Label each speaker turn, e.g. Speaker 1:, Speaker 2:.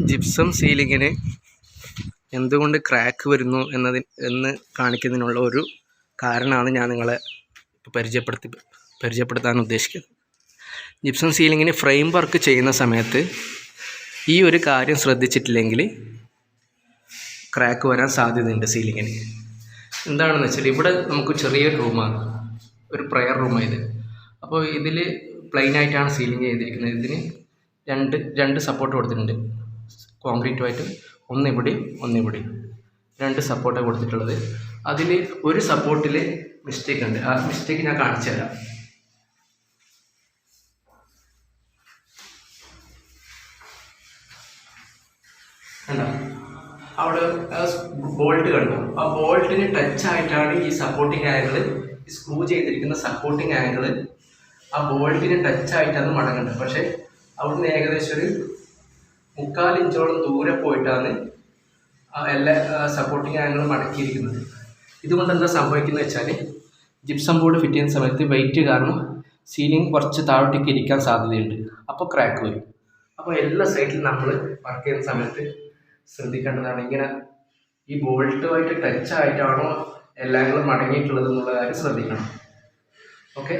Speaker 1: Gypsum സീലിങ്ങിന് എന്തുകൊണ്ട് crack വരുന്നു എന്ന് കാണിക്കുന്നതിനുള്ള ഒരു കാരണമാണ് ഞാൻ നിങ്ങളെ പരിചയപ്പെടുത്താൻ ഉദ്ദേശിക്കുന്നത്. ജിപ്സം സീലിങ്ങിന് ഫ്രെയിം വർക്ക് ചെയ്യുന്ന സമയത്ത് ഈ ഒരു കാര്യം ശ്രദ്ധിച്ചിട്ടില്ലെങ്കിൽ ക്രാക്ക് വരാൻ സാധ്യതയുണ്ട് സീലിങ്ങിന്. എന്താണെന്ന് വെച്ചാൽ ഇവിടെ നമുക്ക് ചെറിയൊരു റൂമാണ്, ഒരു പ്രെയർ റൂമാണ് ഇത്. അപ്പോൾ ഇതിൽ പ്ലെയിനായിട്ടാണ് സീലിംഗ് ചെയ്തിരിക്കുന്നത്. ഇതിന് രണ്ട് സപ്പോർട്ട് കൊടുത്തിട്ടുണ്ട്, കോൺക്രീറ്റുമായിട്ട് ഒന്നിവിടെയും 2 സപ്പോർട്ടാണ് കൊടുത്തിട്ടുള്ളത്. അതിൽ ഒരു സപ്പോർട്ടിൽ മിസ്റ്റേക്ക് ഉണ്ട്. ആ മിസ്റ്റേക്ക് ഞാൻ കാണിച്ചു തരാം. കണ്ടോ, അവിടെ ബോൾട്ട് കണ്ടോ, ആ ബോൾട്ടിന് ടച്ച് ആയിട്ടാണ് ഈ സപ്പോർട്ടിങ് ആംഗിൾ, ഈ സ്ക്രൂ ചെയ്തിരിക്കുന്ന സപ്പോർട്ടിങ് ആംഗിൾ ആ ബോൾട്ടിന് ടച്ച് ആയിട്ടാണ് മടങ്ങേണ്ടത്. പക്ഷേ അവിടുന്ന് ഏകദേശം ഒരു 3/4 ഇഞ്ചോളം ദൂരെ പോയിട്ടാണ് എല്ലാ സപ്പോർട്ടിങ് ആംഗിളും മടക്കിയിരിക്കുന്നത്. ഇതുകൊണ്ട് എന്താ സംഭവിക്കുന്നത് വെച്ചാൽ, ജിപ്സം ബോർഡ് ഫിറ്റ് ചെയ്യുന്ന സമയത്ത് വെയിറ്റ് കാരണം സീലിംഗ് കുറച്ച് താഴോട്ടേക്ക് ഇരിക്കാൻ സാധ്യതയുണ്ട്. അപ്പോൾ ക്രാക്ക് വരും. അപ്പോൾ എല്ലാ സൈഡിലും നമ്മൾ വർക്ക് ചെയ്യുന്ന സമയത്ത് ശ്രദ്ധിക്കേണ്ടതാണ്, ഇങ്ങനെ ഈ ബോൾട്ടുമായിട്ട് ടച്ച് ആയിട്ടാണോ എല്ലാ ആംഗിളും മടങ്ങിയിട്ടുള്ളത് എന്നുള്ള കാര്യം ശ്രദ്ധിക്കണം. ഓക്കെ.